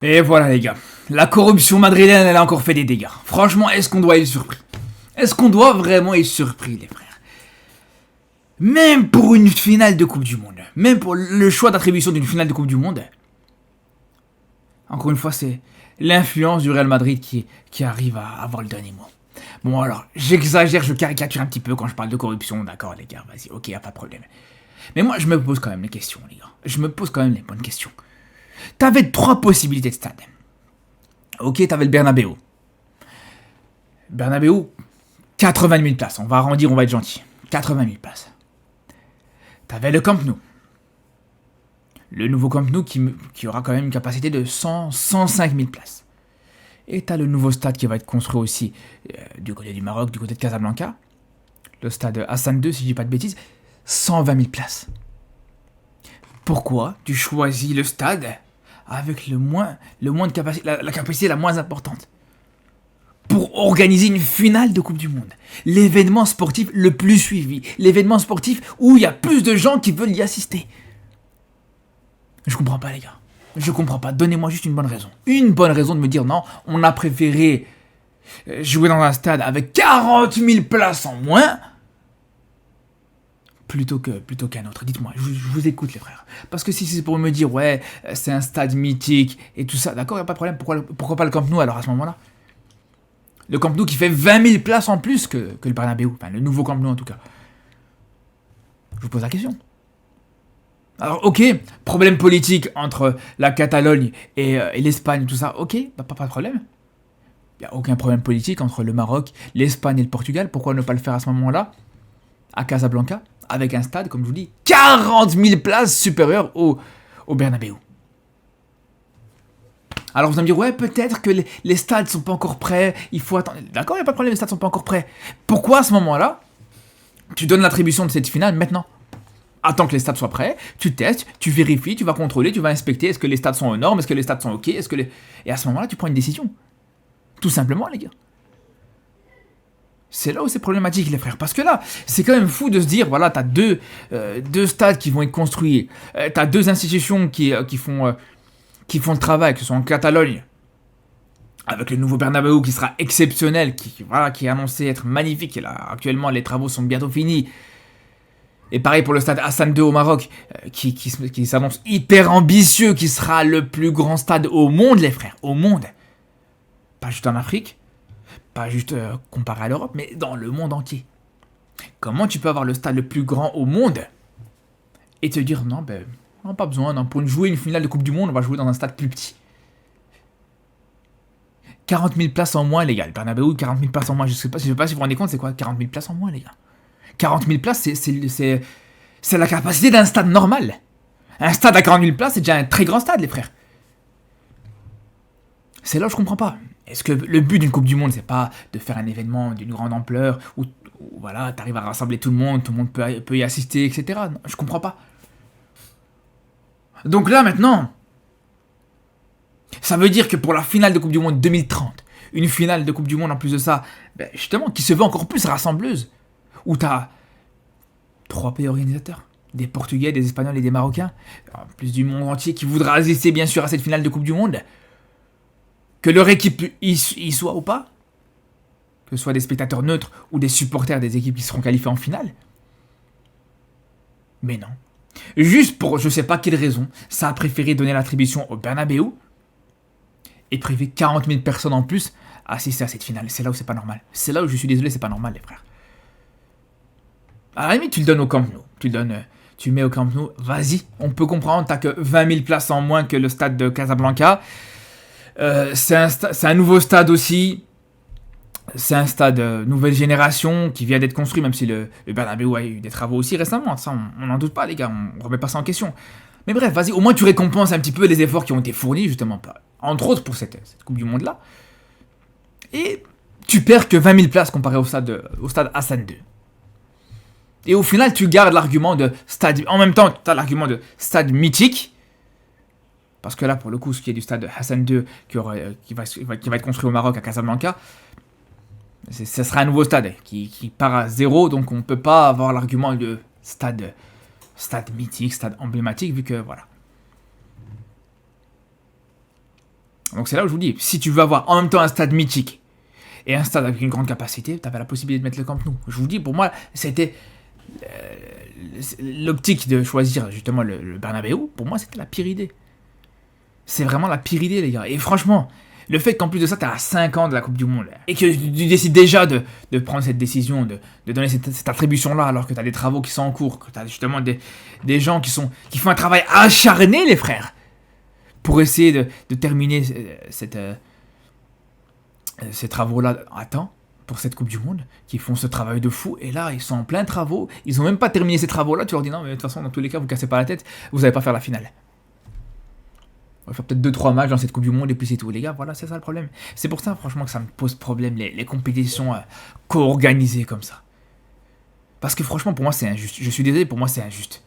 Et voilà les gars, la corruption madrilène elle a encore fait des dégâts. Franchement, est-ce qu'on doit être surpris? Est-ce qu'on doit vraiment être surpris les frères? Même pour une finale de Coupe du Monde, même pour le choix d'attribution d'une finale de Coupe du Monde, encore une fois c'est l'influence du Real Madrid qui arrive à avoir le dernier mot. Bon alors, j'exagère, je caricature un petit peu quand je parle de corruption, d'accord les gars, vas-y, ok, y a pas de problème. Mais moi je me pose quand même les questions les gars, je me pose quand même les bonnes questions. T'avais trois possibilités de stade. Ok, t'avais le Bernabeu. Bernabeu, 80 000 places. On va arrondir, on va être gentil. 80 000 places. T'avais le Camp Nou. Le nouveau Camp Nou qui aura quand même une capacité de 105 000 places. Et t'as le nouveau stade qui va être construit aussi du côté du Maroc, du côté de Casablanca. Le stade Hassan II, si je dis pas de bêtises. 120 000 places. Pourquoi tu choisis le stade avec le moins de capacité, la capacité la moins importante pour organiser une finale de Coupe du Monde? L'événement sportif le plus suivi, l'événement sportif où il y a plus de gens qui veulent y assister. Je comprends pas les gars, je comprends pas, donnez-moi juste une bonne raison. Une bonne raison de me dire non, on a préféré jouer dans un stade avec 40 000 places en moins plutôt qu'un autre. Dites-moi, je vous écoute les frères. Parce que si c'est pour me dire, ouais, c'est un stade mythique et tout ça, d'accord, y a pas de problème, pourquoi pas le Camp Nou alors à ce moment-là? Le Camp Nou qui fait 20 000 places en plus que le Bernabeu, enfin le nouveau Camp Nou en tout cas. Je vous pose la question. Alors ok, problème politique entre la Catalogne et l'Espagne, tout ça, ok, pas de problème. Il n'y a aucun problème politique entre le Maroc, l'Espagne et le Portugal, pourquoi ne pas le faire à ce moment-là? À Casablanca, avec un stade, comme je vous dis, 40 000 places supérieures au Bernabeu. Alors vous allez me dire, ouais, peut-être que les stades sont pas encore prêts, il faut attendre. D'accord, il n'y a pas de problème, les stades sont pas encore prêts. Pourquoi à ce moment-là, tu donnes l'attribution de cette finale maintenant? Attends que les stades soient prêts, tu testes, tu vérifies, tu vas contrôler, tu vas inspecter, est-ce que les stades sont aux normes, est-ce que les stades sont ok, Et à ce moment-là, tu prends une décision. Tout simplement, les gars. C'est là où c'est problématique les frères, parce que là, c'est quand même fou de se dire, voilà, t'as deux stades qui vont être construits, t'as deux institutions qui font le travail, que ce soit en Catalogne, avec le nouveau Bernabeu qui sera exceptionnel, qui est annoncé être magnifique, et là, actuellement, les travaux sont bientôt finis. Et pareil pour le stade Hassan II au Maroc, qui s'annonce hyper ambitieux, qui sera le plus grand stade au monde, les frères, au monde. Pas juste en Afrique, pas juste comparé à l'Europe, mais dans le monde entier. Comment tu peux avoir le stade le plus grand au monde et te dire non, ben, non, pas besoin, non, pour jouer une finale de Coupe du Monde, on va jouer dans un stade plus petit. 40 000 places en moins, les gars. Le Bernabeu, 40 000 places en moins. Je sais pas si vous vous rendez compte, c'est quoi 40 000 places en moins, les gars? 40 000 places, c'est la capacité d'un stade normal. Un stade à 40 000 places, c'est déjà un très grand stade, les frères. C'est là où je comprends pas. Est-ce que le but d'une Coupe du Monde, c'est pas de faire un événement d'une grande ampleur où voilà, t'arrives à rassembler tout le monde peut y assister, etc. Non, je comprends pas. Donc là, maintenant, ça veut dire que pour la finale de Coupe du Monde 2030, une finale de Coupe du Monde en plus de ça, ben justement, qui se veut encore plus rassembleuse, où t'as 3 pays organisateurs, des Portugais, des Espagnols et des Marocains, en plus du monde entier qui voudra assister bien sûr à cette finale de Coupe du Monde, que leur équipe y soit ou pas, que ce soit des spectateurs neutres ou des supporters des équipes qui seront qualifiées en finale. Mais non. Juste pour je sais pas quelle raison, ça a préféré donner l'attribution au Bernabeu et priver 40 000 personnes en plus à assister à cette finale. C'est là où c'est pas normal. C'est là où je suis désolé, c'est pas normal les frères. À la limite, tu le donnes au Camp Nou. Tu le mets au Camp Nou, vas-y, on peut comprendre, t'as que 20 000 places en moins que le stade de Casablanca. C'est un nouveau stade aussi. C'est un stade nouvelle génération qui vient d'être construit, même si le Bernabeu a eu des travaux aussi récemment. Ça, on n'en doute pas, les gars. On remet pas ça en question. Mais bref, vas-y, au moins tu récompenses un petit peu les efforts qui ont été fournis, justement, entre autres pour cette Coupe du Monde-là. Et tu perds que 20 000 places comparé au stade Hassan II. Et au final, tu gardes l'argument de stade. En même temps, tu as l'argument de stade mythique. Parce que là, pour le coup, ce qui est du stade Hassan II qui va être construit au Maroc à Casablanca, ce sera un nouveau stade qui part à zéro, donc on ne peut pas avoir l'argument de stade mythique, stade emblématique, vu que voilà. Donc c'est là où je vous dis, si tu veux avoir en même temps un stade mythique et un stade avec une grande capacité, tu avais la possibilité de mettre le Camp Nou. Je vous dis, pour moi, c'était l'optique de choisir justement le Bernabéu. Pour moi, c'était la pire idée. C'est vraiment la pire idée, les gars. Et franchement, le fait qu'en plus de ça, tu as 5 ans de la Coupe du Monde et que tu décides déjà de prendre cette décision, de donner cette attribution-là, alors que tu as des travaux qui sont en cours, que tu as justement des gens qui font un travail acharné, les frères, pour essayer de terminer ces travaux-là à temps, pour cette Coupe du Monde, qui font ce travail de fou, et là, ils sont en plein travaux, ils n'ont même pas terminé ces travaux-là, tu leur dis non, mais de toute façon, dans tous les cas, vous cassez pas la tête, vous n'allez pas faire la finale. On va faire peut-être 2-3 matchs dans cette Coupe du Monde, et puis c'est tout, les gars, voilà, c'est ça le problème. C'est pour ça, franchement, que ça me pose problème, les compétitions co-organisées comme ça. Parce que franchement, pour moi, c'est injuste. Je suis désolé, pour moi, c'est injuste.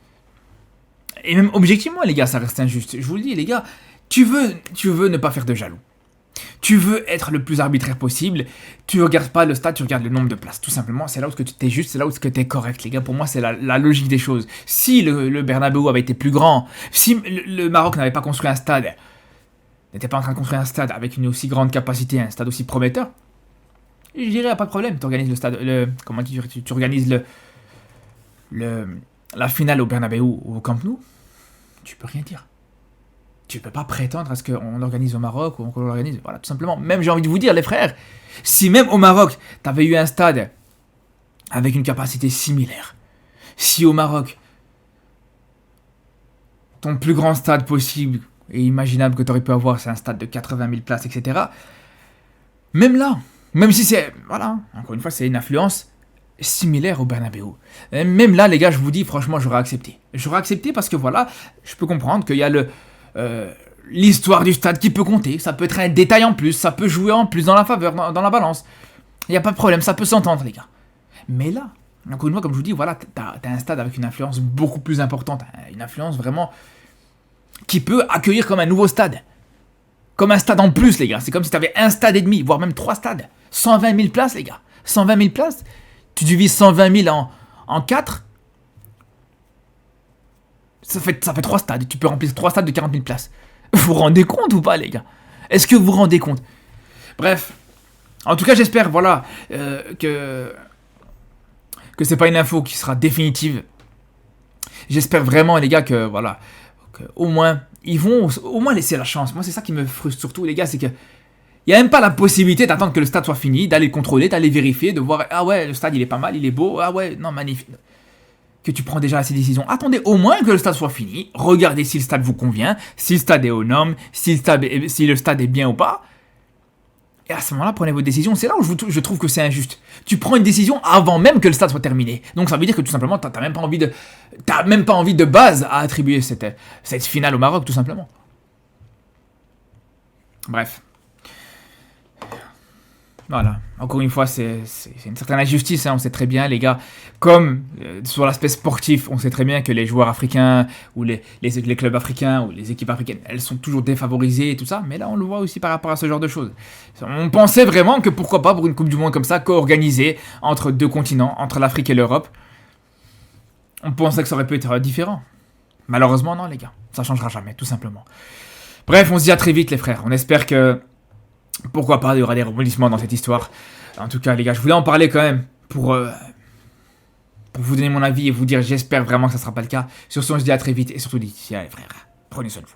Et même objectivement, les gars, ça reste injuste. Je vous le dis, les gars, tu veux ne pas faire de jaloux. Tu veux être le plus arbitraire possible, tu regardes pas le stade, tu regardes le nombre de places. Tout simplement, c'est là où tu es juste, c'est là où tu es correct, les gars. Pour moi, c'est la logique des choses. Si le Bernabéu avait été plus grand, si le Maroc n'avait pas construit un stade, n'était pas en train de construire un stade avec une aussi grande capacité, un stade aussi prometteur, je dirais, pas de problème. Tu organises le stade, tu organises la finale au Bernabéu ou au Camp Nou, tu peux rien dire. Tu peux pas prétendre à ce qu'on l'organise au Maroc ou qu'on l'organise, voilà, tout simplement. Même, j'ai envie de vous dire, les frères, si même au Maroc, t'avais eu un stade avec une capacité similaire, si au Maroc, ton plus grand stade possible et imaginable que t'aurais pu avoir, c'est un stade de 80 000 places, etc., même là, même si c'est, voilà, encore une fois, c'est une influence similaire au Bernabéu. Même là, les gars, je vous dis, franchement, j'aurais accepté. J'aurais accepté parce que, voilà, je peux comprendre qu'il y a l'histoire du stade qui peut compter, ça peut être un détail en plus, ça peut jouer en plus dans la faveur, dans la balance. Il n'y a pas de problème, ça peut s'entendre, les gars. Mais là, encore une fois, comme je vous dis, voilà, t'as un stade avec une influence beaucoup plus importante, une influence vraiment qui peut accueillir comme un nouveau stade. Comme un stade en plus, les gars. C'est comme si t'avais un stade et demi, voire même 3 stades. 120 000 places, les gars. 120 000 places, tu divises 120 000 en 4, ça fait 3 stades. Tu peux remplir 3 stades de 40 000 places. Vous vous rendez compte ou pas, les gars? Est-ce que vous vous rendez compte? Bref. En tout cas, j'espère, voilà, que c'est pas une info qui sera définitive. J'espère vraiment, les gars, que, voilà, au moins, ils vont au moins laisser la chance. Moi, c'est ça qui me frustre surtout, les gars, c'est que il n'y a même pas la possibilité d'attendre que le stade soit fini, d'aller le contrôler, d'aller vérifier, de voir, ah ouais, le stade, il est pas mal, il est beau, ah ouais, non, magnifique. Que tu prends déjà ces décisions. Attendez au moins que le stade soit fini, regardez si le stade vous convient, si le stade est aux normes, si le stade est bien ou pas. Et à ce moment-là, prenez vos décisions. C'est là où je trouve que c'est injuste. Tu prends une décision avant même que le stade soit terminé. Donc ça veut dire que tout simplement, t'as même pas envie de base à attribuer cette finale au Maroc, tout simplement. Bref. Voilà, encore une fois, c'est une certaine injustice, hein, on sait très bien, les gars, comme sur l'aspect sportif, on sait très bien que les joueurs africains, ou les clubs africains, ou les équipes africaines, elles sont toujours défavorisées et tout ça, mais là, on le voit aussi par rapport à ce genre de choses. On pensait vraiment que pourquoi pas pour une Coupe du Monde comme ça, co-organisée entre 2 continents, entre l'Afrique et l'Europe, on pensait que ça aurait pu être différent. Malheureusement, non, les gars, ça changera jamais, tout simplement. Bref, on se dit à très vite, les frères, on espère que pourquoi pas, il y aura des rebondissements dans cette histoire. En tout cas, les gars, je voulais en parler quand même pour vous donner mon avis et vous dire, j'espère vraiment que ça sera pas le cas. Sur ce, on se dit à très vite et surtout d'ici là, les frères, prenez soin de vous.